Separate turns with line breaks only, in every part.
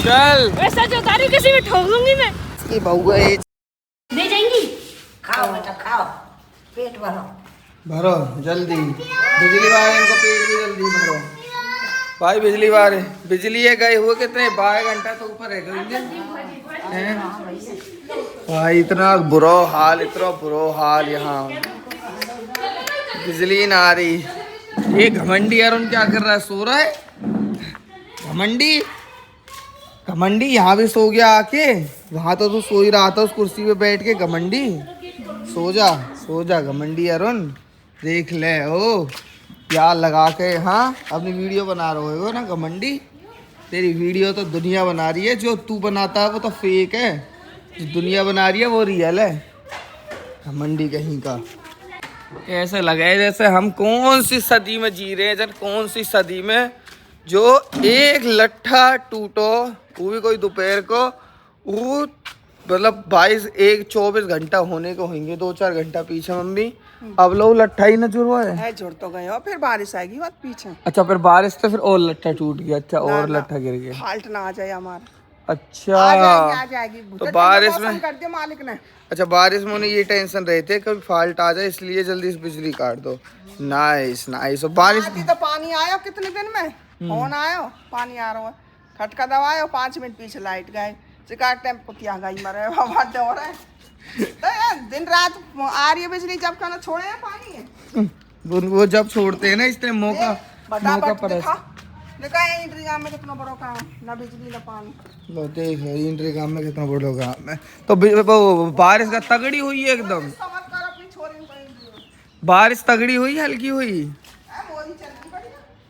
चल
वैसा जो तारी किसी में ठोक दूंगी मैं।
ये बउआ
दे जाएंगी।
खाओ बेटा खाओ, पेट भरो।
भरो जल्दी, बिजली वाले इनको पेट भी जल्दी भरो भाई। बिजली वाले बिजली है गए हुए कितने 12 घंटा तो ऊपर है भाई। इतना बुरा हाल, इतना बुरा हाल यहाँ, बिजली ना आ रही। ये घमंडी अरुण क्या कर रहा है, सो रहा है घमंडी। घमंडी यहाँ भी सो गया आके, वहां तो तू सो ही रहा था उस कुर्सी पे बैठ के। घमंडी सो जा घमंडी अरुण। देख ले ओ यार लगा के, हाँ अपनी वीडियो बना रहे हो ना घमंडी। तेरी वीडियो तो दुनिया बना रही है, जो तू बनाता है वो तो फेक है, जो दुनिया बना रही है वो रियल है। घमंडी कहीं का। ऐसे लगे जैसे हम कौन सी सदी में जी रहे हैं, जन कौन सी सदी में, जो एक लट्ठा टूटो वो भी कोई दोपहर को, वो मतलब 24 घंटा होने को होंगे, 2-4 घंटा पीछे मम्मी। अब लोग लट्ठा ही न जुड़वा है,
जुड़ तो गए हो, फिर बारिश आएगी बात पीछे।
अच्छा फिर बारिश तो फिर और लट्ठा टूट गया। अच्छा और लट्ठा गिर गया।
फाल्ट ना आ जाए हमारा।
अच्छा
आ जाएगी
तो बारिश में
कर दिया मालिक ने।
अच्छा बारिश में उन्हें ये टेंशन रहते कभी फाल्ट आ जाए, इसलिए जल्दी से बिजली काट दो। Nice nice. बारिश
तो पानी आयो कितने दिन में, फोन आयो पानी आ रहा है, खटका दबायो 5 मिनट पीछे लाइट गए, चिकाट टाइम कुतिया गई मरे बाबा हो रहा है। तो यार दिन रात आ रही है बिजली, जब खाना छोड़े हैं पानी है
वो जब छोड़ते हैं ना इसलिए मौका पर
देखा इंतजाम में कितना बड़ा काम, ना बिजली ना पानी।
लो देख इंतजाम में कितना बड़ा काम है। तो बारिश का तगड़ी हुई है एकदम, बारिश तगड़ी हुई हल्की हुई।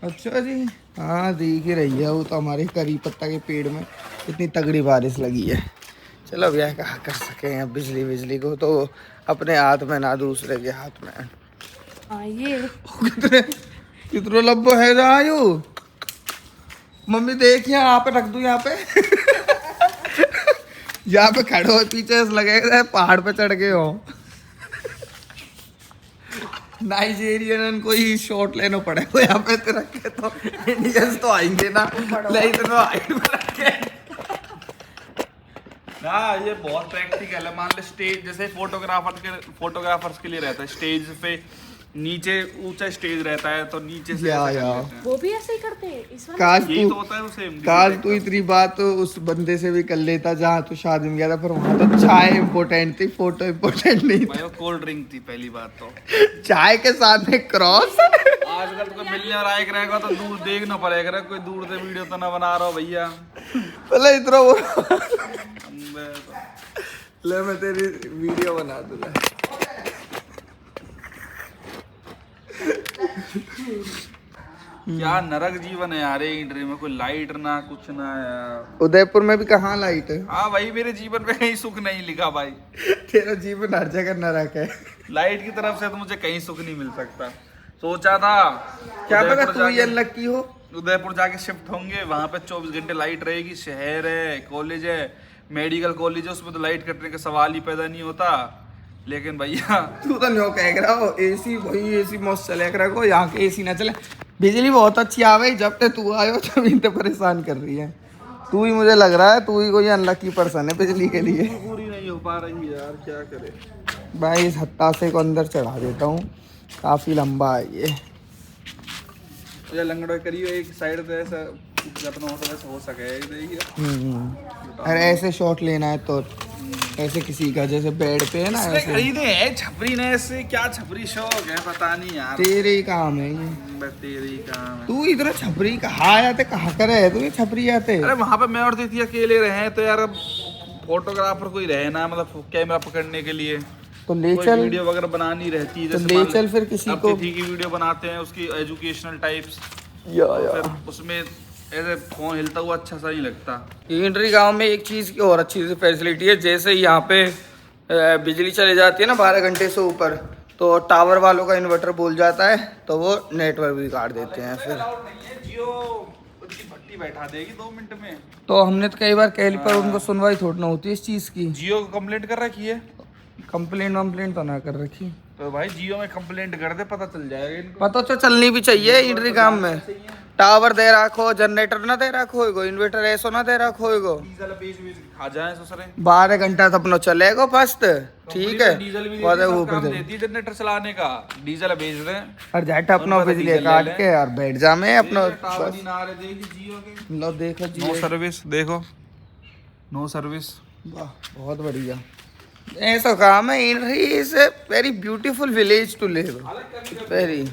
अच्छा जी हाँ दिख ही रही है, वो तो हमारे करी पत्ता के पेड़ में इतनी तगड़ी बारिश लगी है। चलो भैया कहाँ कर सके हैं बिजली को तो अपने हाथ में ना दूसरे के हाथ में।
ये
कितने लब्बो है जायू मम्मी देख यहाँ पे रख दूं, यहाँ पे यहाँ पे खड़े हो, पीछे लगेगा पहाड़ पे चढ़ गए हो। नाइजीरियन को ही शॉट लेना पड़ेगा यहाँ पे तो रखे, तो इंडियंस तो आएंगे ना, नहीं तो हाइट में रखे
ना। ये बहुत प्रैक्टिकल है। मान ले स्टेज जैसे फोटोग्राफर्स के लिए रहता है, स्टेज पे नीचे ऊंचा स्टेज रहता है तो नीचे से
वो भी ऐसे ही करते हैं इस वाले।
काश
यही
तू
तो होता है उसे।
काश तू इतनी बात तो उस बंदे से भी कर लेता जहाँ तू शादी में गया था, पर वहाँ तो चाय इम्पोर्टेंट थी, फोटो इम्पोर्टेंट नहीं
भाई वो कोल्ड ड्रिंक थी पहली बात तो।
चाय के साथ में क्रॉस।
आजकल तो मिलने और आए रहेगा तो दूर देखना पड़ेगा, कोई दूर से वीडियो तो ना बना रहा हो भैया।
पहले इतना वो ले मैं तेरी वीडियो बना दूंगा।
क्या नरक जीवन है यार इंडिया में, कोई लाइट ना कुछ ना यार।
उदयपुर में भी कहाँ लाइट है?
हाँ भाई मेरे जीवन में कहीं सुख नहीं लिखा भाई।
तेरा जीवन हर जगह नरक है।
लाइट की तरफ से तो मुझे कहीं सुख नहीं मिल सकता। सोचा था
क्या पता तू ये लकी हो।
उदयपुर जाके शिफ्ट होंगे, वहाँ पे 24 घंटे लाइट रहेगी, शहर है, कॉलेज है, मेडिकल कॉलेज है, उसमें तो लाइट कटने का सवाल ही पैदा नहीं होता। लेकिन भैया
तू तो न्यो कह रहा हो एसी भाई, एसी मस्त चले रखो, यहाँ के एसी ना चले। बिजली बहुत अच्छी आ गई, जब तक तू आयो तब इनते परेशान कर रही है। तू ही मुझे लग रहा है तू ही कोई अनलकी पर्सन है बिजली के लिए।
पूरी नहीं हो पा रही यार, क्या करे
भाई इस हत्तासे को अंदर चढ़ा देता हूँ, काफी लंबा है ये।
लंगड़ा करियो एक साइड पे ऐसा जितना हो वैसे हो सके।
अरे ऐसे शॉट लेना है तो ऐसे किसी का जैसे बेड पे है ना, ऐसे
खरीदे हैं छपरी ने, ऐसे क्या छपरी शौक है पता नहीं यार।
तेरे ही काम है ये,
बस तेरे ही काम है।
तू इधर छपरी कहाँ आते कहाँ करे है तू, ये छपरी आते।
अरे वहाँ पे मैं और दीदी अकेले रहे तो यार अब फोटोग्राफर कोई रहे ना, मतलब कैमरा पकड़ने के लिए
तो ले
कोई
चल,
वीडियो वगैरह बनानी रहती है।
तो
जैसे
ले चल फिर किसी को।
तिथि की वीडियो बनाते हैं उसकी एजुकेशनल टाइप्स,
या
फिर उसमें ऐसे फोन हिलता हुआ अच्छा सा नहीं लगता।
इंड्री गांव में एक चीज़ की और अच्छी सी फैसिलिटी है, जैसे यहाँ पे बिजली चली जाती है ना 12 घंटे से ऊपर, तो टावर वालों का इन्वर्टर बोल जाता है तो वो नेटवर्क भी काट देते हैं। फिर
जियो उसकी भट्टी बैठा देगी 2 मिनट में।
तो हमने तो कई बार कहली पर उनको सुनवाई थोड़ी ना होती है इस चीज़ की।
जियो को कंप्लेंट कर रखी है।
कंप्लेंट तो ना कर रखी।
तो भाई जियो में कंप्लेंट कर दे, पता चल जाएगा इनको।
पता तो चलनी भी चाहिए इनरी काम में। टावर दे रखो, जनरेटर ना दे रखो, इन्वर्टर ऐसो ना दे रखो,
डीजल बेच बेच के खा जाए ससुरे।
12 घंटा तो अपना चलेगा फर्स्ट, ठीक है।
डीजल भी
वादे
सब
ऊपर
काम
दे।
देती है जनरेटर चलाने का, डीजल बेच रहे हैं।
और झट अपना
उनको तो
बिजली
डीजल ले
काट
ले।
के और बैठ जा में अपना
टावर
बस।
ही ना आ रहे, देखी जियो के
लो देखो जी,
नो सर्विस, देखो नो सर्विस।
वाह बहुत बढ़िया। ऐसा काम है। Inari is a very beautiful village to live, very.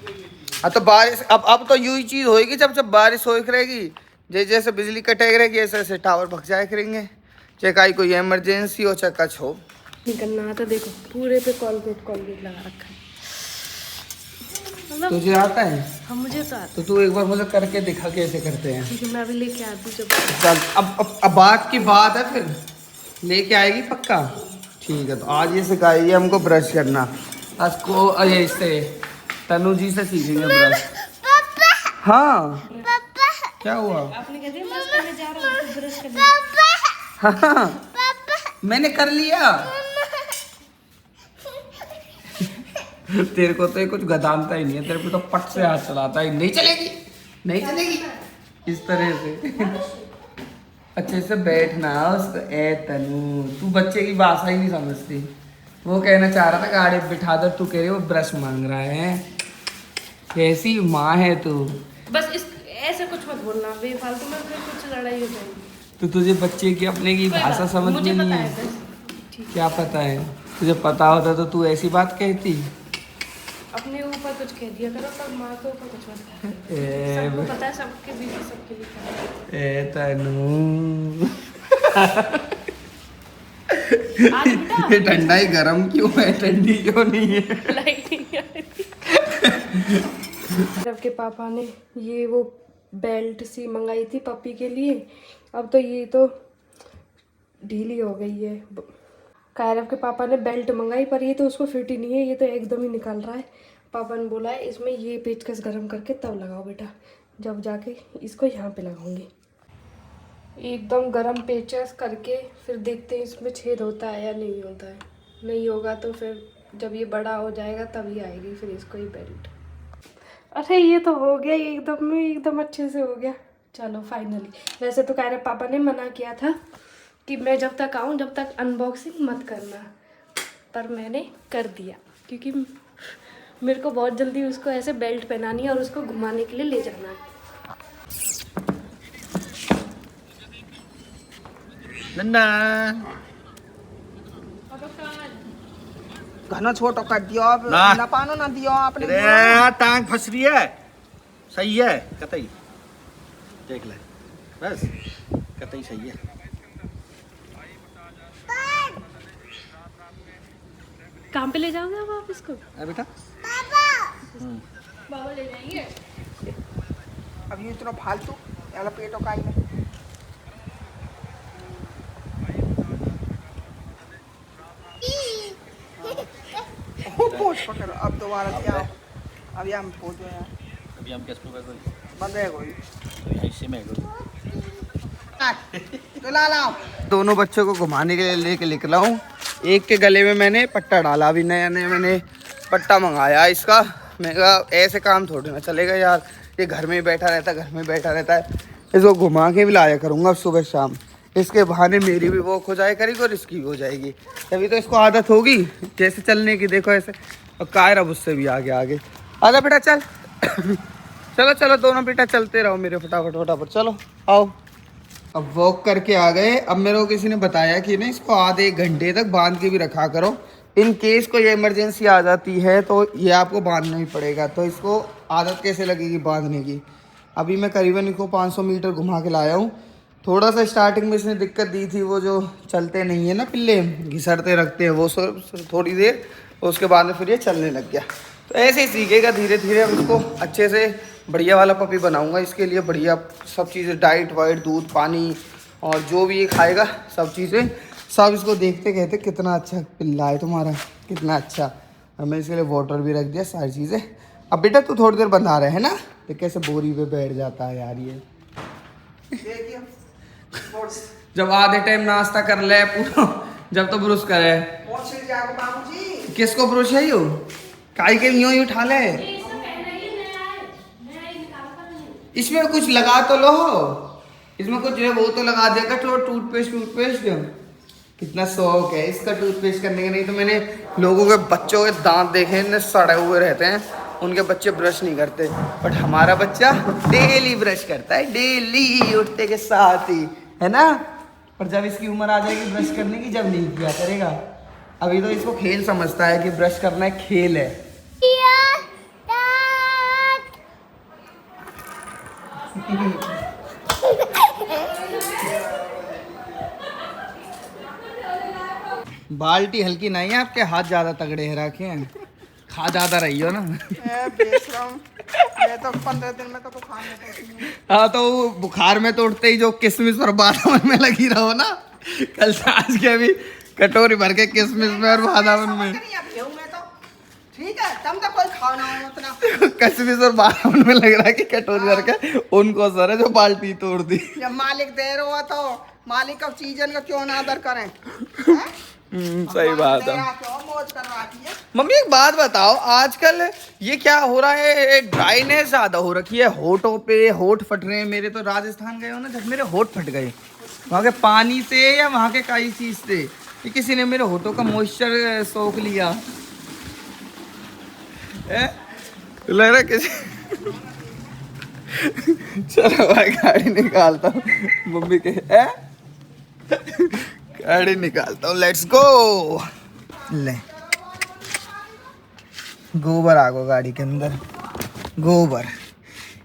तो बारिश अब तो यूं ही चीज होएगी, जब जब बारिश हो रहेगी, जैसे जैसे बिजली कटेगी रहेगी, ऐसे ऐसे टावर भग जाया करेंगे, चाहे कोई इमरजेंसी हो चाहे कुछ हो।
निकलना आता देखो, पूरे पे कॉलगेट लगा रखा है। मतलब
तुझे आता है
हाँ मुझे तो आता
तो तू एक बार मुझे करके दिखा कैसे करते हैं।
है, ठीक है मैं अभी लेके आती हूँ जब।
चल अब बात की बात है, फिर लेके आएगी पक्का, ठीक है। तो आज ये सिखाइए हमको ब्रश करना। आज को अरे इससे तनु जी से सीखेंगे ब्रश। हाँ क्या हुआ?
आपने कह दिया ब्रश करने जा रहा हूँ, तो ब्रश करने।
हाँ मैंने कर लिया। तेरे को तो ये कुछ गदानता ही नहीं है, तेरे को तो पट से हाथ चलाता है। नहीं चलेगी, नहीं चलेगी इस तरह से। अच्छे से बैठना उसको। ए तनु तू बच्चे की भाषा ही नहीं समझती। वो कहना चाह रहा था गाड़ी बिठा दो, तू कह रही वो ब्रश मांग रहा है। कैसी माँ है तू?
बस इस ऐसे कुछ मत बोलना, बेफालतू में फिर कुछ लड़ाई हो जाएगी।
तो तुझे बच्चे की अपने की
कोई
भाषा
बात
समझ में
मुझे
नहीं
पता
है।
है बस।
क्या पता है? तुझे पता होता तो तू ऐसी बात कहती।
अपने ऊपर कुछ कह दिया करो, पर माँ के ऊपर कुछ मत कहा
ए
करो। सबको पता है, सबके बीच में सबके लिए पता है।
ए तनु
आज बेटा
ये ठंडा ही गर्म क्यों है, ठंडी क्यों नहीं है?
लाइट नहीं आ रही। रव के पापा ने ये वो बेल्ट सी मंगाई थी पप्पी के लिए, अब तो ये तो ढीली हो गई है। कायरव के पापा ने बेल्ट मंगाई, पर ये तो उसको फिट ही नहीं है, ये तो एकदम ही निकल रहा है। पापा ने बोला है इसमें ये पेचकस गर्म करके तब लगाओ बेटा, जब जाके इसको यहाँ पे लगाऊंगी। एकदम गर्म पेचकस करके फिर देखते हैं इसमें छेद होता है या नहीं होता है। नहीं होगा तो फिर जब ये बड़ा हो जाएगा तभी आएगी फिर इसको ये बेल्ट। अरे ये तो हो गया एकदम अच्छे से हो गया। चलो फाइनली। वैसे तो कायरव पापा ने मना किया था कि मैं जब तक आऊँ जब तक अनबॉक्सिंग मत करना, पर मैंने कर दिया क्योंकि मेरे को बहुत जल्दी उसको ऐसे बेल्ट पहनानी है और उसको घुमाने के लिए ले जाना है।
नन्ना
घना छोटो कर दियो, अब
ना।
ना पानो ना दियो आपने।
अरे टांग फंस रही है, सही है कतई, देख ले बस कतई सही है।
कहाँ पे ले जाओगे अब आप इसको?
अरे बेटा
बाबा ले जाएंगे।
अब ये इतना फालतू याला पेटो का ही पोछ पकड़ो। अब दोबारा से आओ, अब यहाँ में पोछो यार,
अभी हम किसको कर
बंद है कोई
ऐसे में
तो ला लाओ।
दोनों बच्चों को घुमाने के लिए लेके निकला हूँ। एक के गले में मैंने पट्टा डाला, अभी नया नया मैंने पट्टा मंगाया इसका। मैं कहा ऐसे काम थोड़ी ना चलेगा यार, ये घर में ही बैठा रहता है। इसको घुमा के भी लाया करूँगा सुबह शाम, इसके बहाने मेरी भी वॉक हो जाए करेगी और इसकी भी हो जाएगी, तभी तो इसको आदत होगी जैसे चलने की। देखो ऐसे, और कायरब उससे भी आगे आजा बेटा चल। चलो दोनों बेटा चलते रहो मेरे, फटाफट चलो आओ। अब वॉक करके आ गए। अब मेरे को किसी ने बताया कि ना इसको आधे 1 घंटे तक बांध के भी रखा करो, इन केस कोई इमरजेंसी आ जाती है तो ये आपको बांधना ही पड़ेगा। तो इसको आदत कैसे लगेगी बांधने की। अभी मैं करीबन इसको 500 मीटर घुमा के लाया हूँ। थोड़ा सा स्टार्टिंग में इसने दिक्कत दी थी, वो जो चलते नहीं है ना पिल्ले, घिसरते रखते हैं वो थोड़ी देर, उसके बाद में फिर ये चलने लग गया। तो ऐसे ही सीखेगा धीरे धीरे। अब इसको अच्छे से बढ़िया वाला पपी बनाऊंगा, इसके लिए बढ़िया सब चीज़ें, डाइट वाइट, दूध पानी और जो भी ये खाएगा सब चीज़ें, सब इसको देखते कहते कितना अच्छा पिल्ला है तुम्हारा, कितना अच्छा। और मैं इसके लिए वाटर भी रख दिया, सारी चीज़ें। अब बेटा तू थोड़ी देर बंधा रहे है ना, तो कैसे बोरी पे बैठ जाता है यार ये। जब आधे टाइम नाश्ता कर ले पूरा, जब तो ब्रुश करे। किसको ब्रुश है यू? काई के यूं ही उठा ले। इसमें कुछ लगा तो लो, इसमें कुछ जो है वो तो लगा देगा। तो टूथपेस्ट कितना शौक है इसका टूथपेस्ट करने का। नहीं तो मैंने लोगों के बच्चों के दांत देखे इतने सड़े हुए रहते हैं, उनके बच्चे ब्रश नहीं करते, बट हमारा बच्चा डेली ब्रश करता है, डेली उठते के साथ ही, है ना। पर जब इसकी उम्र आ जाएगी ब्रश करने की, जब नहीं किया करेगा। अभी तो इसको खेल समझता है कि ब्रश करना एक खेल है। बाल्टी हल्की नहीं है, आपके हाथ ज्यादा तगड़े है रखे हैं, खा ज्यादा रही हो ना।
बेशरम, मैं तो 15 दिन में तो बुखार में पड़ती हूँ।
हाँ तो बुखार में तो उठते ही जो किशमिश और बादाम में लगी रहो ना, कल से आज के अभी कटोरी भर के किशमिश में और बादाम में।
ठीक है, तुम तो कोई खाओ ना उतना।
किशमिश और बादाम में लग रहा है कि कटोरी भर के उनको सर है जो बाल्टी तोड़ दी।
जब मालिक दे रहा हो तो मालिक का चीजन का क्यों ना आदर करें।
सही बात है।
मौज करवाती है।
मम्मी एक बात बताओ, आजकल ये क्या हो रहा है, ड्राइनेस ज्यादा हो रखी है, होठों पे होठ फट रहे हैं। मेरे तो राजस्थान गए हो ना, जब मेरे होठ फट गए वहाँ के पानी से या वहाँ के कई चीज से, कि किसी ने मेरे होठों का मॉइस्चर सोख लिया है? लग रहा किसी चलो भाई गाड़ी निकालता हूँ मम्मी के है? गाड़ी निकालता हूँ, लेट्स गो। ले गोबर आ गो गाड़ी के अंदर, गोबर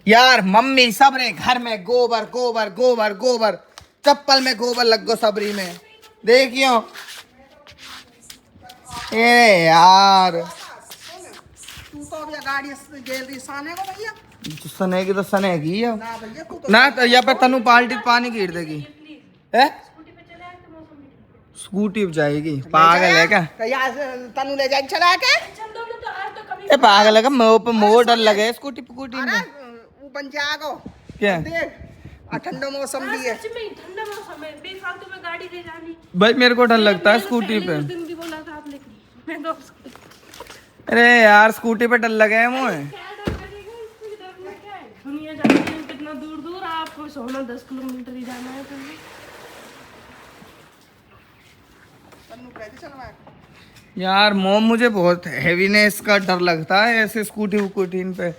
यार। मम्मी सबरे घर में गोबर गोबर गोबर गोबर, चप्पल में गोबर लग गो सबरी में, देखियो। ए यार
तू तो अभी गाड़ी गैलरी साने को भैया,
सनेगी तो सनेगी
ना भैया तू तो
ना। तो या पर तनु बाल्टी पानी गिर देगी है, स्कूटी पे जाएगी। पागल है क्या?
तनु ले जाए चला के।
ए पागल है क्या? मोर डर लगे स्कूटी पुकूटी में।
वो बन जाएगा
क्या
देख, ठंडा मौसम भी है।
ठंडा मौसम है, बेफालतू में गाड़ी ले जानी।
भाई मेरे को डर लगता है स्कूटी पे।
उस दिन भी बोला था आपने, मैं तो
अरे यार स्कूटी पे डर लगे है मुझे।
दुनिया जाती है कितना दूर दूर, आपको सोना 10 किलोमीटर ही जाना है।
तनु कैसे चलवाए?
यार मोम मुझे बहुत हैवीनेस का डर लगता है ऐसे स्कूटी वकूटी पे।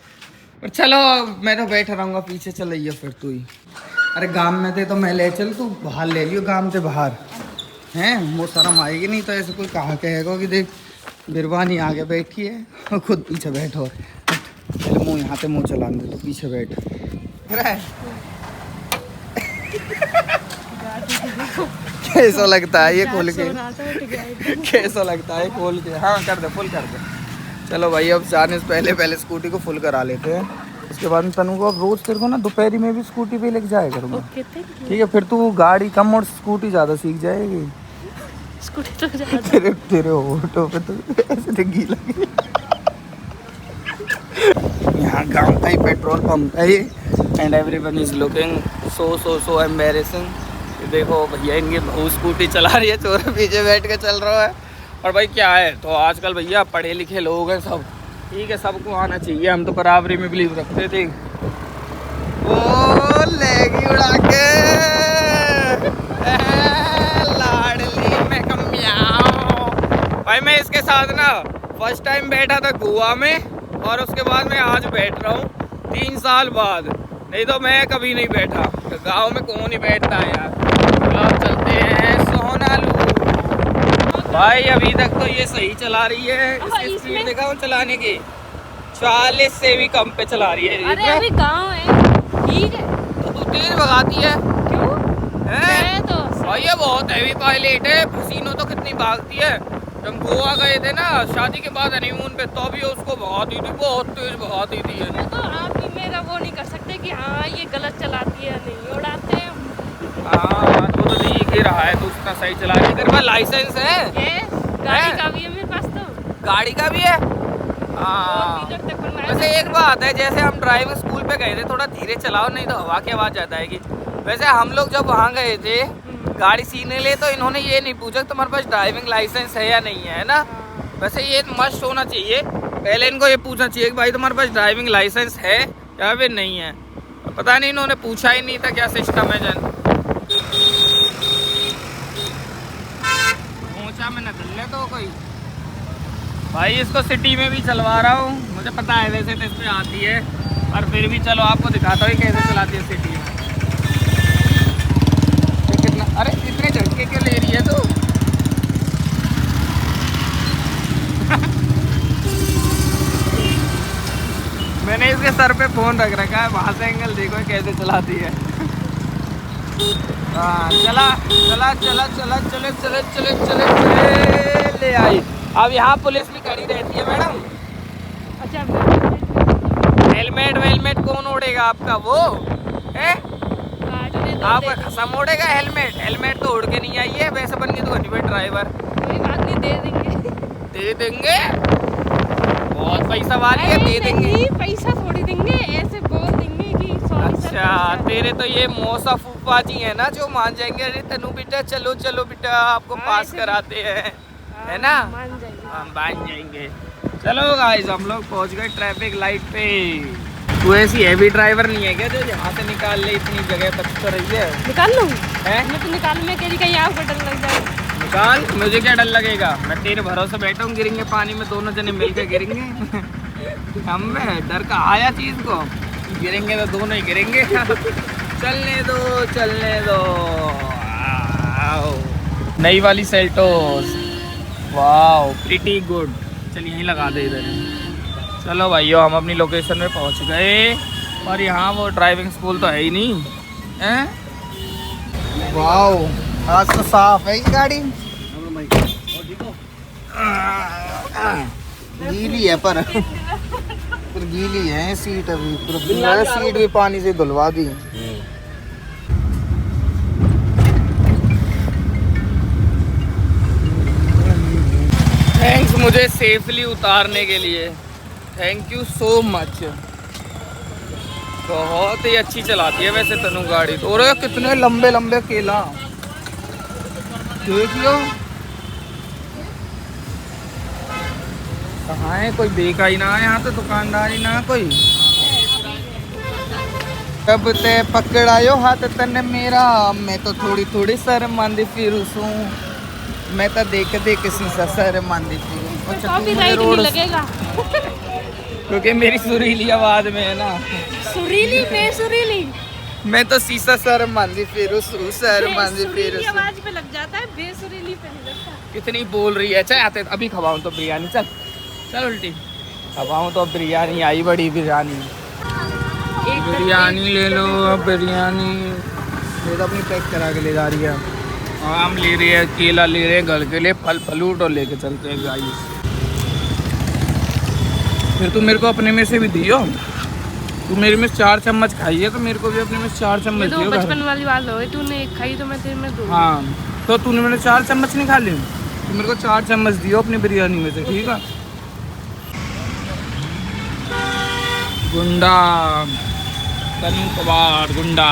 पर चलो मैं तो बैठा रहूँगा पीछे, चलिए फिर तू ही। अरे गांव में थे तो मैं ले चल, तू बाहर ले लियो गांव से बाहर हैं, वो शर्म आएगी नहीं तो ऐसे कोई कहा कहेगा कि देख बिरबानी आगे बैठी है और खुद पीछे बैठो। पहले मुँह यहाँ पे मुँह चला दे तो पीछे बैठ। कैसा लगता है ये खोल के? कैसा लगता है खोल के? हाँ कर दे, फुल कर दे। चलो भाई अब जाने से पहले स्कूटी को फुल करा लेते हैं, उसके बाद तनु को अब रोज तेरे को ना दोपहरी में भी स्कूटी पे लेके जाया करूँगा। ठीक है, फिर तू गाड़ी कम और स्कूटी ज़्यादा सीख जाएगी।
स्कूटी तो ज़्यादा
तेरे होठों पे तो ऐसे गीला यहाँ गांव का ही पेट्रोल पंप है ये, and everyone is looking so embarrassing. देखो भैया इनकी बहू स्कूटी चला रही है, चोर पीछे बैठ के चल रहा है। और भाई क्या है, तो आजकल भैया पढ़े लिखे लोग हैं सब, ठीक है, सबको आना चाहिए। हम तो बराबरी में बिलीव रखते थे। ओ लेगी उड़ा के लाडली में कमियाओ। भाई मैं इसके साथ ना फर्स्ट टाइम बैठा था गोवा में, और उसके बाद मैं आज बैठ रहा हूँ 3 साल बाद। नहीं तो मैं कभी नहीं बैठा, गाँव में कौन ही बैठता है यार। अब चलते हैं सोनालू। भाई अभी तक तो ये सही चला रही है, इसकी स्पीड देखा हूँ चलाने की, 40 से भी कम पे चला रही है।
अरे अभी गाँव है, ठीक है।
तो तू तेज भगाती है
क्यों?
हैं?
तो
भाई ये बहुत हैवी पायलट है, पसीनों तो कितनी भागती है। जब गोवा गए थे ना शादी के बाद हनीमून पे, तो भी उसको भगाती थी, बहुत तेज भगाती थी।
तो आप ही मेरा वो नहीं कर सकते कि हाँ ये गलत चलाती है, नहीं उड़ाते हैं।
हाँ तो दिख ही रहा है तो उतना सही चला रही है। तेरे पास लाइसेंस है?
ये गाड़ी का भी है मेरे पास, तो
गाड़ी का भी है। हाँ वैसे एक बात है, जैसे हम ड्राइविंग स्कूल पे गए थे, थोड़ा धीरे चलाओ नहीं तो हवा की आवाज़ ज़्यादा आएगी। वैसे हम लोग जब वहाँ गए थे गाड़ी सीखने ले, तो इन्होंने ये नहीं पूछा तुम्हारे पास ड्राइविंग लाइसेंस है या नहीं है ना। वैसे ये मस्ट होना चाहिए पहले इनको ये पूछना चाहिए कि भाई तुम्हारे पास ड्राइविंग लाइसेंस है या फिर नहीं है। पता नहीं इन्होंने पूछा ही नहीं था क्या सिस्टम है जन। पहुंचा मैं न ले तो कोई भाई इसको सिटी में भी चलवा रहा हूँ, मुझे पता है वैसे तो इस पर आती है, पर फिर भी चलो आपको दिखाता हूँ कैसे चलाती है सिटी में। कितना, अरे इतने झटके क्यों ले रही है तू? मैंने इसके सर पे फोन रख रखा है, वहाँ से एंगल देखो कैसे चलाती है। हाँ चला चला चला चला चले चले चले चले चले ले आई। अब यहाँ पुलिस भी खड़ी रहती है मैडम।
अच्छा
हेलमेट वेलमेट कौन ओढ़ेगा आपका? वो है आपका खसम ओढ़ेगा हेलमेट? हेलमेट तो ओढ़ के नहीं आई है, वैसे बन के तो घटी ड्राइवर।
कोई बात नहीं, दे देंगे।
दे देंगे? बहुत पैसा वाली है, दे देंगे।
नहीं, पैसा थोड़ी देंगे, ऐसे बोल देंगे कि सॉरी सर।
अच्छा तेरे तो ये मौसा फूफा जी है ना जो मान जाएंगे, अरे तनु बेटा चलो चलो बेटा आपको पास कराते हैं, है ना?
मान जाएंगे।
हम मान जाएंगे। चलो गाइस हम लोग पहुंच गए ट्रैफिक लाइट पे। तू ऐसी हैवी ड्राइवर नहीं है क्या जो यहाँ से निकाल ले, इतनी जगह बच तो रही है?
निकाल लूँ?
हैं?
मैं तो निकाल, मैं कह रही कहीं आपको डर लग जाए।
निकाल, मुझे क्या डर लगेगा? मैं तेरे भरोसे बैठा हूँ, गिरेंगे पानी में दोनों जने मिलकर गिरेंगे। हम डर का आया चीज को, गिरेंगे तो दोनों ही गिरेंगे। चलने दो चलने दो। आओ। नई वाली सेल्टोस, वाओ प्रीटी गुड। चलिए यहीं लगा दे इधर। चलो भाइयों हम अपनी लोकेशन में पहुंच गए, और यहाँ वो ड्राइविंग स्कूल तो है ही नहीं हैं। वाओ आज तो साफ है ये गाड़ी, गीली है पर गीली है सीट, अभी पूरा सीट भी पानी से धुलवा दी। थैंक्स मुझे सेफली उतारने के लिए, थैंक यू सो मच। बहुत ही अच्छी चलाती है वैसे तनु गाड़ी तो। और कितने लंबे लंबे केला देख लो, कहाँ है? कोई देखा ही ना यहाँ तो, दुकानदार ही ना कोई। कब ते पकड़ायो हाथ तने मेरा, मैं तो थोड़ी थोड़ी शर्मांदी फिरूं, मैं तो देख देख शीशा शर्मांदी फिरूं।
कॉपीराइट नहीं लगेगा।
क्योंकि मेरी सुरीली आवाज में है ना,
सुरीली बेसुरीली।
मैं तो शीशा शर्मांदी फिरूं शर्मांदी
सुरीली
फिरूं।
आवाज पे लग जाता है, बेसुरीली पे नहीं लगता।
कितनी बोल रही है? चल आते अभी खवाऊं तो बिरयानी, चल चल उल्टी खवाऊं तो बिरयानी आई, बड़ी बिरयानी। बिरयानी ले लो अब, बिरयानी ये तो अपनी पैक करा के ले जा रही है। आम ले रही है, केला ले रहे हैं घर के लिए, फल फ्रूट और लेके चलते हैं गाइस। फिर तू मेरे को अपने में से भी दियो, तू मेरे में 4 चम्मच खाई है तो मेरे को भी अपने में 4 चम्मच
तो
दियो।
बचपन वाली बात हो गई, तूने एक खाई तो मैं तेरे में 2।
हाँ तो तूने मैंने 4 चम्मच नहीं खा ली, तो मेरे को 4 चम्मच दियो अपनी बिरयानी में से, ठीक है? गुंडा तनु कबाड़ गुंडा।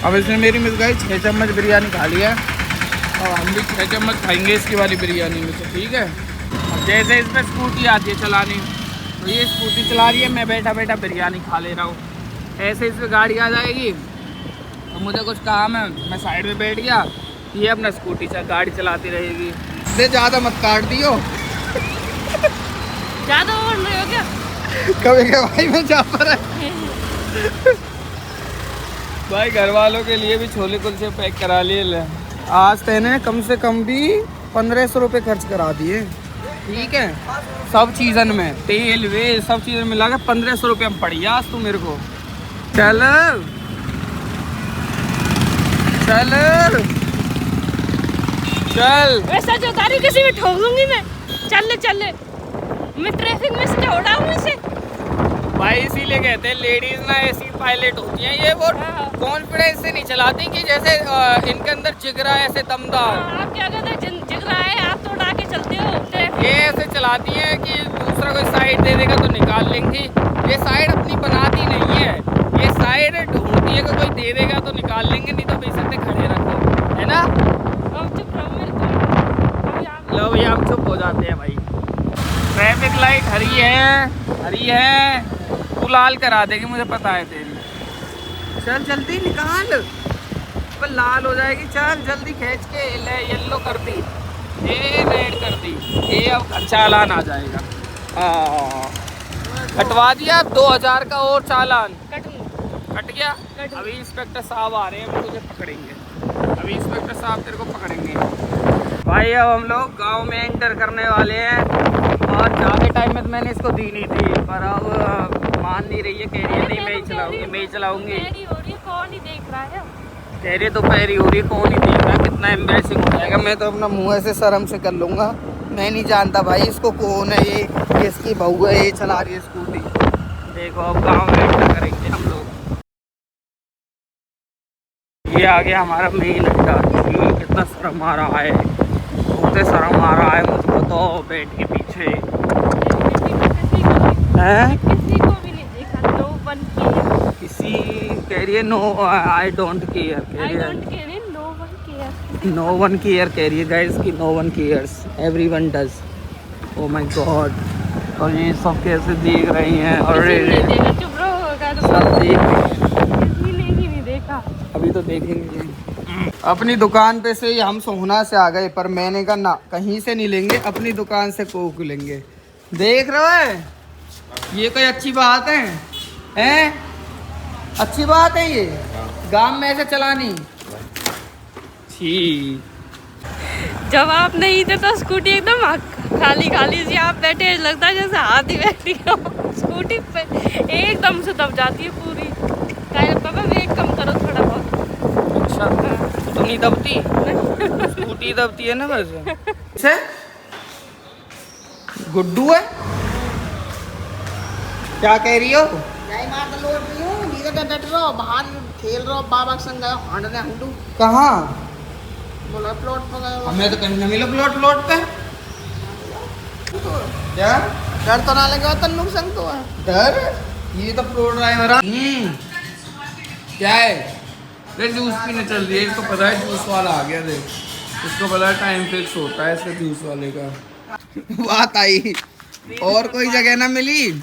अब इसने मेरी मिल गई 6 चम्मच बिरयानी खा लिया, और हम भी 6 चम्मच खाएंगे इसकी वाली बिरयानी में से, ठीक है? अब जैसे इस पर स्कूटी आती है चलानी, तो ये स्कूटी चला रही है, मैं बैठा बैठा बिरयानी खा ले रहा हूँ। ऐसे इस पर गाड़ी आ जाएगी तो मुझे कुछ काम है, मैं साइड में बैठ गया, ये अपना स्कूटी से गाड़ी चलाती रहेगी। इससे ज़्यादा मत काट दियो।
ज़्यादा ओवर नहीं हो क्या?
कभी के भाई मैं जा पर भाई घर वालों के लिए भी छोले कुलचे पैक करा लिए ले। आज तेने कम से कम भी 1500 रुपये खर्च करा दिए, ठीक है? सब चीज़न में तेल वे सब चीज़ें मिला के 1500 रुपये में पड़ी आज तू मेरे को। चल चल चल,
वैसा जो तारी किसी में ठोक दूंगी मैं। चल ले चल ले, मैं ट्रैफिक में से उड़ाऊं इसे।
भाई इसीलिए कहते हैं लेडीज ना ऐसी पायलट होती हैं, ये वो कॉन्फिडेंस से नहीं चलाती कि जैसे इनके अंदर जिगरा है ऐसे दमदार।
आप क्या कहते हैं, जिगरा है आप तो उड़ा के चलते हो।
ये ऐसे चलाती हैं कि दूसरा कोई साइड दे देगा तो निकाल लेंगी, ये साइड अपनी बनाती नहीं है, ये साइड ढूंढती है कि कोई दे देगा तो निकाल लेंगे, नहीं तो बेशक खड़े रखो, है ना?
अब चुप रहो मेरे को।
लो भैया हम चुप हो जाते हैं भाई। ट्रैफिक लाइट हरी है तू लाल करा देगी, मुझे पता है तेरी। चल जल्दी निकाल, पर लाल हो जाएगी। चल जल्दी खींच के ले, येलो कर दी, ये रेड कर दी, ये अब चालान आ जाएगा। कटवा दिया 2000 का और चालान कट गया। अभी इंस्पेक्टर साहब आ रहे हैं, वो तुझे पकड़ेंगे। अभी इंस्पेक्टर साहब तेरे को पकड़ेंगे भाई। अब हम लोग गांव में एंटर करने वाले हैं, और जाने टाइम में तो मैंने इसको दी नहीं थी, पर अब मान नहीं रही है, कह रही है नहीं मैं ही चलाऊंगी।
कौन ही देख रहा है,
कह रही है दोपहरी हो रही है, कौन ही देख रहा है। कितना एम्बेरसिंग हो जाएगा। मैं तो अपना मुँह ऐसे शर्म से कर लूँगा। मैं नहीं जानता भाई इसको कौन है, ये इसकी बहू है, ये चला रही है स्कूटी। देखो अब गाँव में एंटर करेंगे हम लोग। ये आ गया हमारा मेन अड्डा। कितना शर्म आ रहा है, बहुत शर्म आ रहा है मुझको तो बैठ के पीछे। हैं?
किसी को भी नहीं देखा, नो वन केयर।
किसी कह रही है नो आई डोंट केयर, कह रही है
no one care.
No one care कह रही है गाइस की no one cares, everyone does. Oh my God. और ये सब कैसे देख रही हैं, और
चुप रहो होगा तो
सब देख रही हैं।
किसी ने ही नहीं देखा।
अभी तो देखेंगे। अपनी दुकान पे से ही हम सोहना से आ गए, पर मैंने कहा ना, कहीं से नहीं लेंगे, अपनी दुकान से कोक लेंगे। देख रहे हो, ये कोई अच्छी बात है? हैं? अच्छी बात है ये गांव में ऐसे चलानी? छी।
जब आप नहीं थे तो स्कूटी एकदम खाली खाली सी आप बैठे, लगता है जैसे हाथ ही बैठी हो स्कूटी पे, एकदम से दब जाती है पूरी। पापा वेट कम करो थोड़ा बहुत।
अच्छा तो नहीं दबती? स्कूटी दबती है ना वैसे। गुड्डू है, क्या कह रही हो?
यही मार तो लोट रही हूँ, नीचे तो डट रहो, बाहर खेल रहो, बाबा के संग गए हांडने हंडू।
कहाँ?
बोला प्लॉट पर गए हो।
हमें तो कहीं न मिलो प्लॉट पे। क्या
डर तो ना लगे तन्नू के संग तो है।
डर? ये तो प्लॉट रहा है मेरा। क्या है? देख जूस पीने चल रही है, इसको पता है जूस वाला आ गया। देख इसको पता है टाइम फिक्स होता है इसका जूस वाले का। बात आई, और कोई जगह ना मिली?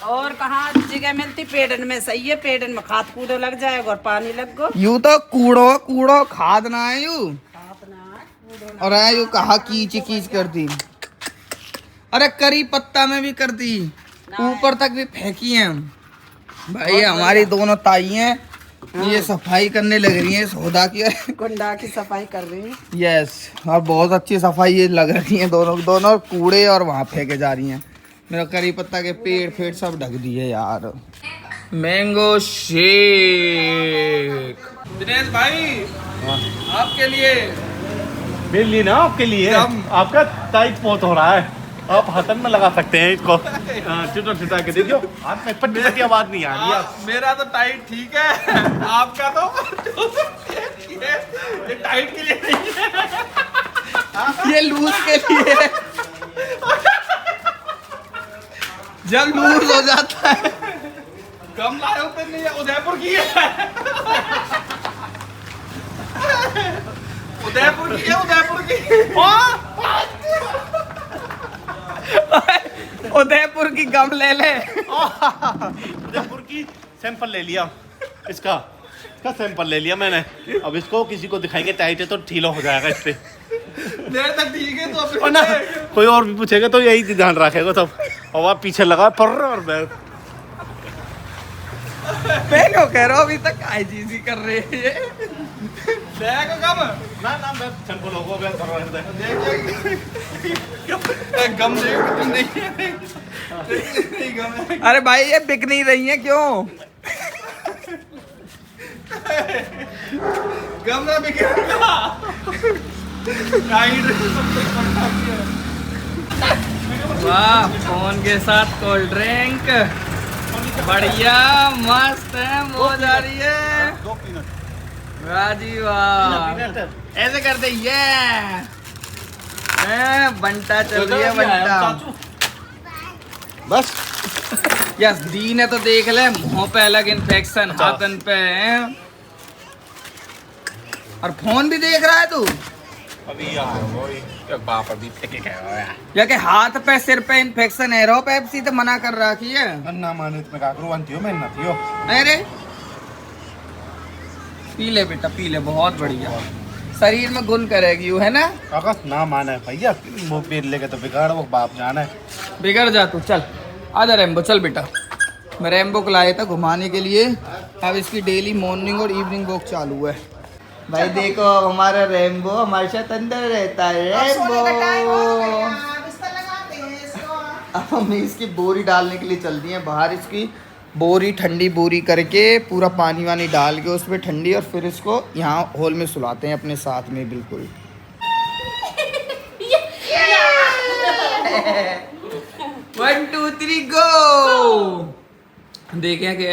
और कहाँ जगह मिलती? पेड़न में सही है, पेड़न में खाद कूड़ो लग जाएगा और पानी लग गो।
यू तो कूड़ो खाद ना है यू, और है यू कहा कीच कर दी। अरे करी पत्ता में भी कर दी, ऊपर तक भी फेंकी है। भाई हमारी दोनों ताई हैं, ये सफाई करने लग रही है सौदा की,
गुंडा की सफाई कर रही है।
यस, और बहुत अच्छी सफाई ये लग रही है। दोनों कूड़े और वहाँ फेंके जा रही हैं। मेरा करी पत्ता के पेड़ सब ढक दिए यार। मैंगो शेक दिनेश भाई आपके लिए।
मेरे लिए ना, आपके लिए। आपका टाइट बहुत हो रहा है, आप हाथन में लगा सकते हैं इसको। चिटा के देखियो, हाथ में पट्टी आवाज नहीं आ रही है।
मेरा तो टाइट ठीक है, आपका तो ये टाइट के लिए नहीं है,
ये लूज के लिए है। जब लूज हो जाता है।
कम लाए होते नहीं है, उदयपुर की है, उदयपुर की है, उदयपुर की।
उदयपुर की गम ले ले।
उदयपुर की सैंपल ले लिया, इसका सैंपल ले लिया मैंने। अब इसको किसी को दिखाएंगे, टाइट है तो ढीला हो जाएगा इससे।
देर तक ठीक है तो
और ना कोई और भी पूछेगा तो यही ध्यान रखेगा सब। और आप पीछे लगा पर, और मैं
पहनो कह रहा हूँ, अभी तक आईजीसी कर रहे हैं।
देखो कम
ना मैं सैंपल होगा, मैं कर रहा
देख गम देख तुम नहीं गम है।
अरे भाई ये बिक नहीं रही है क्यों?
गम ना बिकेगा, टाइट सब कुछ पड़ता है।
वाह, फोन के साथ कोल्ड ड्रिंक, बढ़िया मस्त है, मौज आ रही है। वाह जी वाह, ऐसे करते ये बंटा चल रही है, बंटा
बस।
यस, दी ने तो देख ले, मुंह पे अलग इन्फेक्शन, हाथन पे है। और फोन भी देख रहा है तू?
अभी यार वो ही बाप अभी टिके गया है
या के हाथ पे सिर पे इन्फेक्शन है रो पेप्सी तो मना कर रखी है।
अन्ना माने तुम्हें का करूं अंतियो मैं ना थियो
अरे पी ले बेटा पी ले, बहुत बढ़िया, शरीर में गुण करेगी वो, है ना।
अगर ना माने भैया वो पीर लेके तो बिगाड़ वो बाप जाना है।
बिगड़ जा तू, चल आजा रैम्बो, चल बेटा। मैं रैम्बो को लाया था घुमाने के लिए, अब इसकी डेली मॉर्निंग और इवनिंग वॉक चालू है। भाई देखो हमारा रैम्बो हमारे साथ अंदर रहता है।
सोने का टाइम हो
रैम्बो
गया, बिस्तर लगाते हैं इसको।
अब हम इसकी बोरी डालने के लिए चल दी है बाहर। इसकी बोरी ठंडी बोरी करके पूरा पानी वानी डाल के उस पर ठंडी, और फिर इसको यहाँ हॉल में सुलाते हैं अपने साथ में बिल्कुल। 1 2 3 गो। देखें कि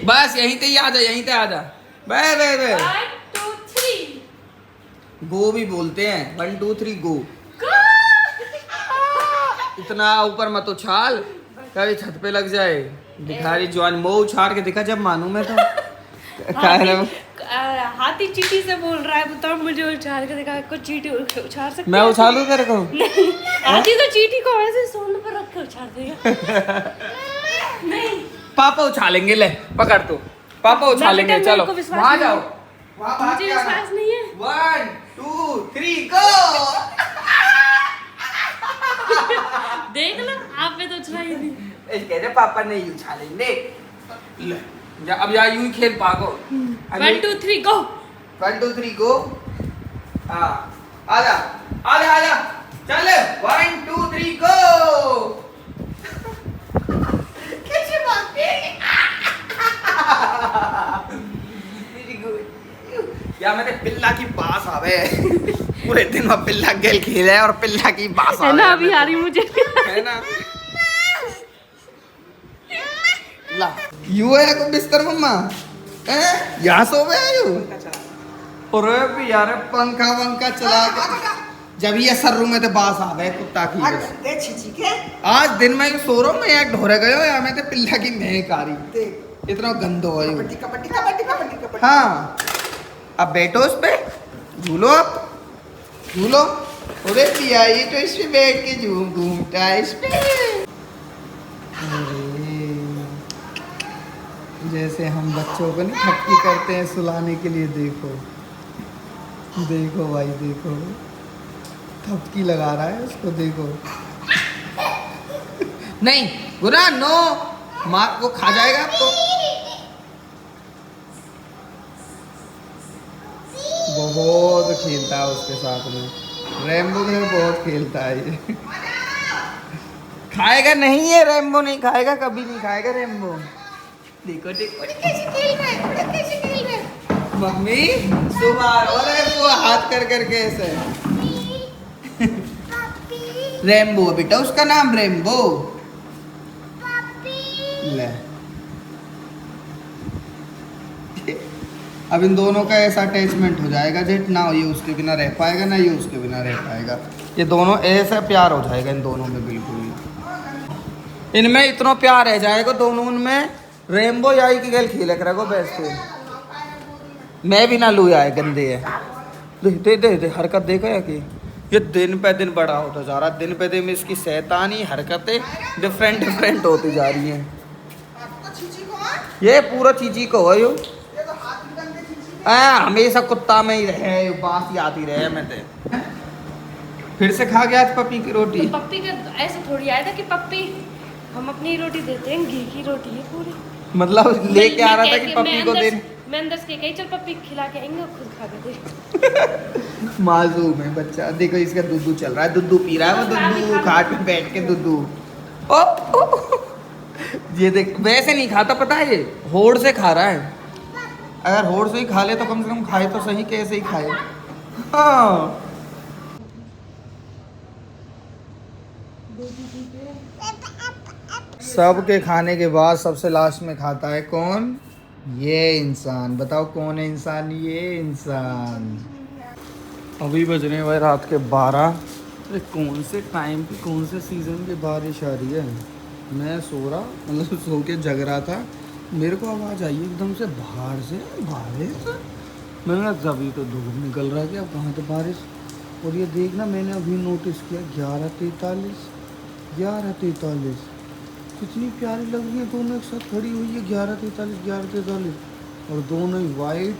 बस यहीं पे ही आ जा, यहीं पे आ जा। बे बे बे
1 2 3
गो भी बोलते हैं, 1 2 3 गो। इतना ऊपर मत उछाल, कभी छत पे लग जाए। भिखारी जवान मुंह उछाड़ के दिखा जब मानू मैं तो।
हाथी चीटी से बोल रहा है, बताओ मुझे उछाल के दिखा। कुछ चीटी उछाल सकते
मैं उछालू तेरे को?
हाथी तो चीटी को ऐसे सूंड पर रख के उछाल देगा। नहीं
पापा उछालेंगे, ले पकड़ तू, पापा उछालेंगे।
मेरे
चलो
को विश्वास
वहाँ
नहीं
जाओ,
है।
वहाँ भाग
मुझे
के आना।
विश्वास नहीं है।
1 2 3 गो।
देख लो आप पे तो उछला ही नहीं।
कह रहे पापा नहीं उछालेंगे। ले अब यहाँ यूं ही खेल पागो।
1 2 3 गो।
1 2 3 गो। हाँ आजा आजा आजा, चल 1 2 3 गो। कैसे भागते या मैंने पिल्ला की बास आवे। पूरे दिन में पिल्ला गेल खेले और पिल्ला की बास
है ना,
आवे।
अभी आ रही मुझे।
है ना। ला यू है को बिस्तर मम्मा हैं, यहाँ सो गए यू। अरे भी यार पंखा वंखा चला के जब ये सर्रू में तो बास आ गए कुत्ता की।
दे छिची के
आज दिन में ये सो रहा हूँ मैं, एक ढोरे गयो या मैं तो पिल्ला की महक आ रही, इतना गंदो है यू।
कबड्डी कबड्डी कबड्डी कबड्डी कबड्डी।
हाँ अब बैठो उस पे, झूलो, अब झूलो। अरे पिया ये तो इस पे बैठ के घूमता है इस पे। जैसे हम बच्चों को नहीं थपकी करते हैं सुलाने के लिए। देखो देखो भाई देखो, थपकी लगा रहा है उसको, देखो। नहीं गुना नो, मार वो खा जाएगा आपको। बहुत खेलता है उसके साथ में, रैम्बो में बहुत खेलता है ये। खाएगा नहीं है रैम्बो, नहीं खाएगा, कभी नहीं खाएगा रैम्बो। देखो देखो कैसे खेल रहा है, कैसे खेल रहा है। मम्मी सुबह और रैम्बो हाथ कर कर के ऐसे। रैम्बो बेटा उसका नाम रैम्बो। ले अब इन दोनों का ऐसा अटैचमेंट हो जाएगा जेठ, ना ये उसके बिना रह पाएगा ना ये उसके बिना रह पाएगा। ये दोनों ऐसा प्यार हो जाएगा इन दोनों में, बिल्कुल ही इनमें इतना प्यार रह जाएगा दोनों उनमें। रेम्बो याई की गल खेल करेगो बैठते, मैं भी ना लू आए गंदे है। दे दे दे हरकत देखो या कि ये दिन पे दिन बड़ा होता जा रहा है, दिन पे दिन इसकी शैतानी हरकतें डिफरेंट डिफरेंट होती जा रही हैं।
आपको छिची को है?
ये पूरा चीची को हो यू
ये तो हाथ भी गंदे छिची।
हमेशा कुत्ता में ही रहे, बात ही आती रहे। मैं ते फिर से खा गया आज पपी की रोटी।
तो पप्पी का ऐसे थोड़ी आया था कि पप्पी हम अपनी रोटी देते हैं, घी की रोटी है पूरी।
मतलब लेके आ रहा था कि पपी को दे।
मैं अंदर से कही चल पप्पी खिला के आएंगे और खुद खा के दे।
मासूम है बच्चा, देखो इसका दूधू चल रहा है, दूधू पी रहा है वो, दूधू खाट पे बैठ के दूधू। ओ ये देख वैसे नहीं खाता, पता है ये होड़ से खा रहा है। अगर होड़ से ही खा ले तो कम से कम खाए तो सही, कैसे ही खाए। हाँ सबके खाने के बाद सबसे लास्ट में खाता है कौन? ये इंसान। बताओ कौन है इंसान? ये इंसान। अभी बज रहे हैं भाई रात के 12। अरे कौन से टाइम की कौन से सीज़न की बारिश आ रही है। मैं सो रहा, मतलब सो के जग रहा था, मेरे को आवाज़ आई एकदम से बाहर से, बारिश। मैंने कहा तभी तो धूप निकल रहा है कि अब कहाँ तो बारिश। और ये देखना, मैंने अभी नोटिस किया 11:43 कितनी प्यारी लग रही है दोनों एक साथ खड़ी हुई है। 11:43 और दोनों ही वाइट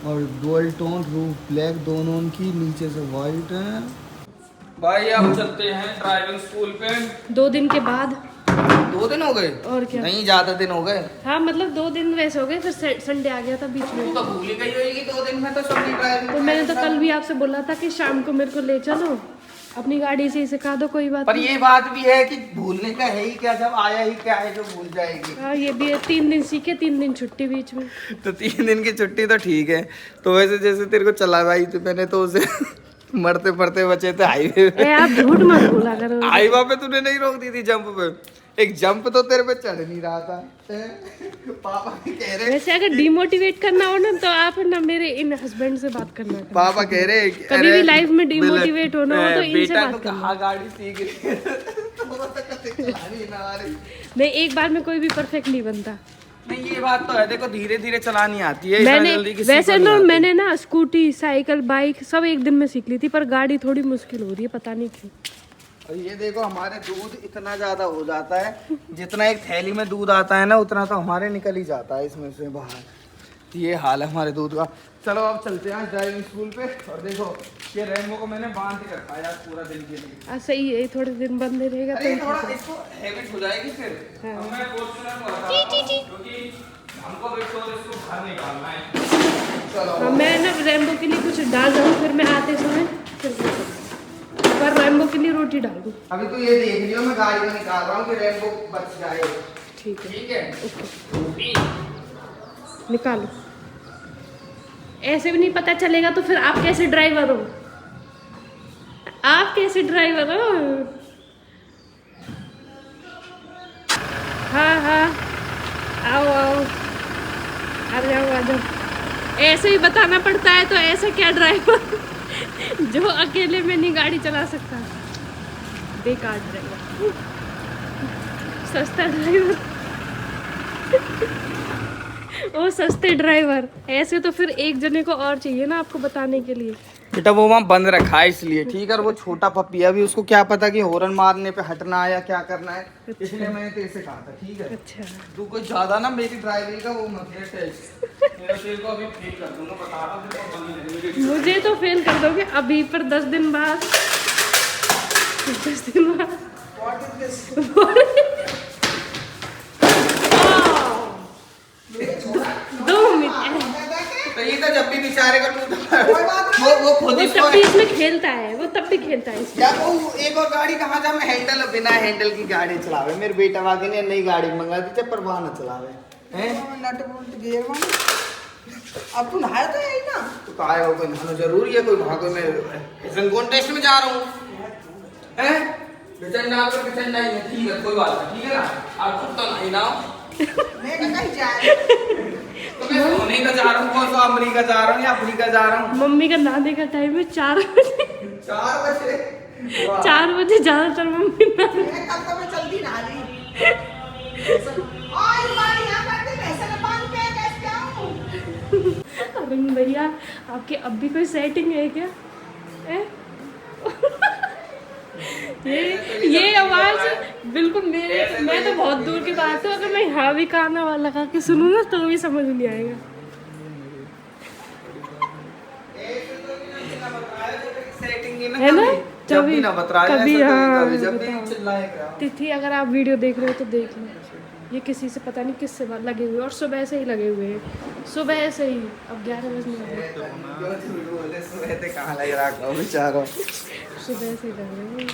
और डुअल टोन रूफ ब्लैक, दोनों की नीचे से वाइट है। भाई अब चलते हैं ड्राइविंग स्कूल पे।
2 दिन के बाद।
2 दिन हो गए
और क्या,
नहीं ज्यादा दिन हो गए।
हाँ मतलब 2 दिन वैसे हो गए, फिर संडे आ गया था बीच
तू
में।
तो भूल ही गई होगी 2 दिन में तो सबकी ड्राइविंग।
तो मैंने तो कल भी आपसे बोला था कि शाम को मेरे को ले चलो, अपनी गाड़ी से ही सिखा दो, कोई बात
पर
नहीं।
ये बात भी है कि भूलने का है ही क्या, जब आया ही क्या है जो भूल जाएगी।
हाँ ये भी है, 3 दिन सीखे 3 दिन छुट्टी बीच में।
तो 3 दिन की छुट्टी तो ठीक है। तो वैसे जैसे तेरे को चला भाई तो मैंने तो उसे मरते पड़ते बचे थे हाईवे पे।
आप झूठ मत बोला करो।
हाईवा पे तूने नहीं रोक दी थी जंप पे, एक जंप तो तेरे पे चढ़ नहीं रहा था। पापा भी कह रहे,
वैसे अगर डिमोटिवेट करना हो ना तो आप ना मेरे इन हस्बैंड से बात करना।
पापा कह रहे
कभी भी लाइफ में डिमोटिवेट होना हो तो इनसे
बेटा
बात
तो
करना।
कहाँ गाड़ी सीख रही है तो चलानी ना आ रही।
नहीं, एक बार में कोई भी परफेक्ट नहीं बनता।
नहीं ये बात तो है, देखो धीरे धीरे चलानी आती है, इतना
मैंने
जल्दी किसी
वैसे
को नहीं
ना
आती।
मैंने ना स्कूटी साइकिल बाइक सब एक दिन में सीख ली थी, पर गाड़ी थोड़ी मुश्किल हो रही है, पता नहीं क्यों।
और ये देखो हमारे दूध इतना ज्यादा हो जाता है, जितना एक थैली में दूध आता है ना उतना तो हमारे निकल ही जाता है इसमें से बाहर। ये हाल है हमारे दूध का। चलो अब चलते हैं ड्राइविंग स्कूल पे। और देखो ये रेनबो को मैंने बांध के रखा है आज पूरा दिन के लिए।
सही है, थोड़े दिन बंद रहेगा
अरे
तो।
थोड़ा इसको हैबिट हो जाएगी फिर।
हाँ।
अब मैं फॉर्च्यूनर को हटा रहा हूं, क्योंकि हमको भी तो इसको बाहर निकालना है। चलो
हाँ, मैं ना रेम्बो के लिए कुछ डाल दूँ, फिर मैं आते समय फिर पर रेम्बो के लिए रोटी डाल दूँ।
अभी तो ये देख लियो, मैं गाड़ी में निकाल रहा हूँ कि रेनबो बच जाए।
ठीक है,
ठीक है
निकालो। ऐसे भी नहीं पता चलेगा तो फिर आप कैसे ड्राइवर हो? आप कैसे ड्राइवर हो? हाँ हाँ, आओ आओ, आ जाओ आ जाओ। ऐसे ही बताना पड़ता है, तो ऐसा क्या ड्राइवर जो अकेले में नहीं गाड़ी चला सकता? बेकार ड्राइवर, सस्ता ड्राइवर। ओ सस्ते ड्राइवर, ऐसे तो फिर एक जने को और चाहिए ना आपको बताने के लिए।
बेटा वो वहाँ बंद रखा है इसलिए, ठीक है। और वो छोटा पप्पी है, अभी उसको क्या पता कि हॉर्न मारने पे हटना है या क्या करना है, इसलिए मैंने तेरे से कहा था, ठीक है।
अच्छा,
तू कोई ज्यादा ना मेरी ड्राइवरी का वो मत ले टेस्ट, मेरा तेरे को अभी फेल कर दूंगा, बता रहा हूँ तेरे को बंद नहीं है।
मुझे तो फेल कर दोगे अभी, पर 10 दिन बाद 10 दिन बाद 2 मिनट।
तो ये तो जब भी बेचारे का टूटा वो खुद
वो
ही
तब भी इसमें खेलता है, वो तब भी खेलता है इसमें।
या वो एक और गाड़ी कहाँ जा, मैं हैंडल बिना हैंडल की गाड़ी चलावे। मेरे बेटा वाके ने नई गाड़ी मंगा दी थे, पर वहाँ न चलावे हैं।
नट बोल्ट गियर में अब तू नहाया तो है ही ना।
तो काय हो कोई नहाना जरूरी है, कोई वहाँ कोई मैं किचन कॉन्टेस्ट में जा रहा हूँ हैं, किचन डाल कर किचन नहीं है, ठीक है कोई बात नहीं, ठीक है ना। आप खुद तो नहीं ना
मैं कहीं जा
तो मैं सोने का जा रहा हूँ, कौन सा अमेरिका जा रहा हूँ या अफ्रीका जा रहा हूँ।
मम्मी का नहाने का टाइम है 4 बजे।
4 बजे
4 बजे ज्यादातर मम्मी नहा।
मैं कब कब जल्दी नहा ली। आई बारी यहां कर दे, पैसे ना पानी पे कैसे आऊं।
अरुण भैया आपके अब भी कोई सेटिंग है क्या? ये आवाज बिल्कुल मेरे, मैं तो बहुत दूर की बात है, अगर मैं यहाँ भी गाना वाला लगा के सुनूँ ना तो भी समझ नहीं आएगा। है ना,
जब भी ना बता रहे
कभी
ऐसा
हाँ
कभी जब भी
बताओ।
चिल्लाएगा।
तिथि अगर आप वीडियो देख रहे हो तो देख लो, ये किसी से पता नहीं किससे लगे हुए हैं, और सुबह से ही लगे हुए हैं, सुबह से ही। अब 11 बजने वाले हैं।
कहाँ लग रहा है बेचारा,
सुबह से ही लग रहे हैं।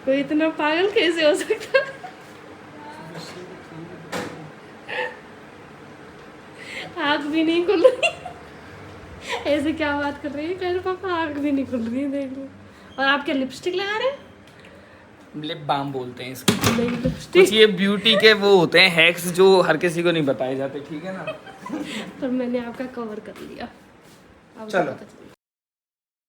कोई इतना पागल कैसे हो सकता? आँख भी नहीं खुल रही, ऐसे क्या बात कर रही है? कह रहे पापा आँख भी नहीं खुल रही है, देख लो। और आप क्या लिपस्टिक लगा रहे हैं?
लिप बाम बोलते हैं इसको।
नहीं
कुछ
लिपस्टिक,
ये ब्यूटी के वो होते हैं हैक्स जो हर किसी को नहीं बताए जाते, ठीक है ना।
पर मैंने आपका कवर कर लिया। अब
चलो।
पता चल